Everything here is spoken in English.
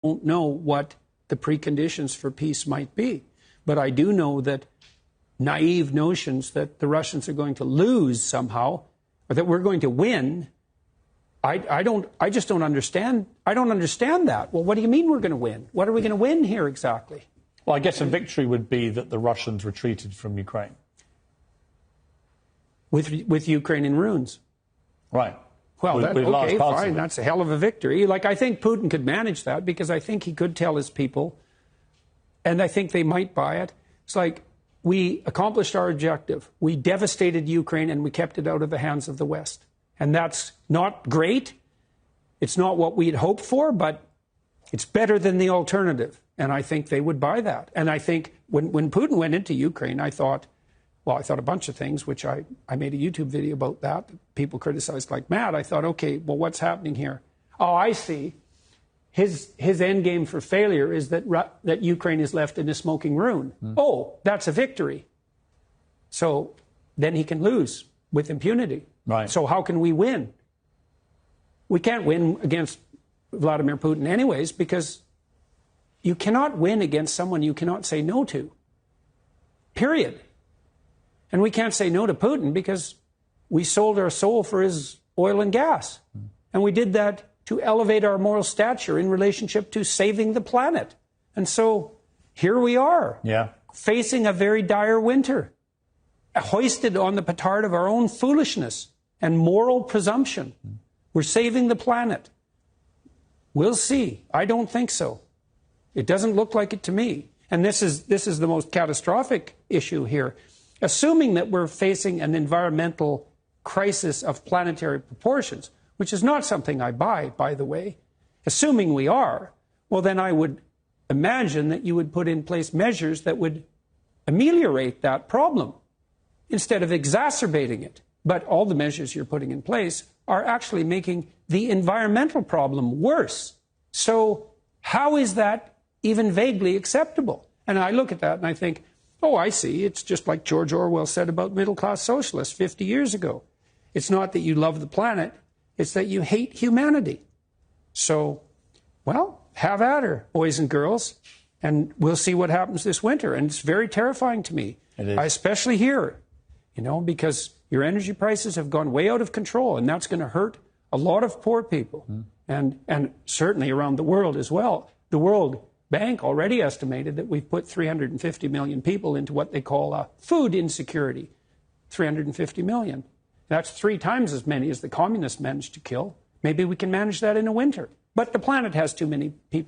don't know what the preconditions for peace might be. But I do know that naive notions that the Russians are going to lose somehow, or that we're going to win, I just don't understand. I don't understand that. Well, what do you mean we're going to win? What are we going to win here exactly? Well, I guess a victory would be that the Russians retreated from Ukraine. With Ukraine in ruins. Right. Well, okay, fine. That's a hell of a victory. Like, I think Putin could manage that, because I think he could tell his people, and I think they might buy it. It's like, we accomplished our objective. We devastated Ukraine, and we kept it out of the hands of the West. And that's not great. It's not what we'd hoped for, but it's better than the alternative. And I think they would buy that. And I think when Putin went into Ukraine, I thought a bunch of things, which I made a YouTube video about that. People criticized like mad. I thought, okay, well, what's happening here? Oh, I see. His end game for failure is that Ukraine is left in a smoking ruin. Oh, that's a victory. So then he can lose with impunity. Right. So how can we win? We can't win against Vladimir Putin anyways, because you cannot win against someone you cannot say no to. Period. And we can't say no to Putin because we sold our soul for his oil and gas. And we did that to elevate our moral stature in relationship to saving the planet. And so here we are, facing a very dire winter, hoisted on the petard of our own foolishness and moral presumption. We're saving the planet. We'll see. I don't think so. It doesn't look like it to me. And this is the most catastrophic issue here. Assuming that we're facing an environmental crisis of planetary proportions, which is not something I buy, by the way, assuming we are, well, then I would imagine that you would put in place measures that would ameliorate that problem instead of exacerbating it. But all the measures you're putting in place are actually making the environmental problem worse. So how is that even vaguely acceptable? And I look at that and I think, oh, I see. It's just like George Orwell said about middle-class socialists 50 years ago. It's not that you love the planet, it's that you hate humanity. So, well, have at her, boys and girls, and we'll see what happens this winter. And it's very terrifying to me, especially here, because your energy prices have gone way out of control, and that's going to hurt a lot of poor people, and certainly around the world as well. The World Bank already estimated that we've put 350 million people into what they call food insecurity. 350 million. That's 3 times as many as the communists managed to kill. Maybe we can manage that in a winter. But the planet has too many people.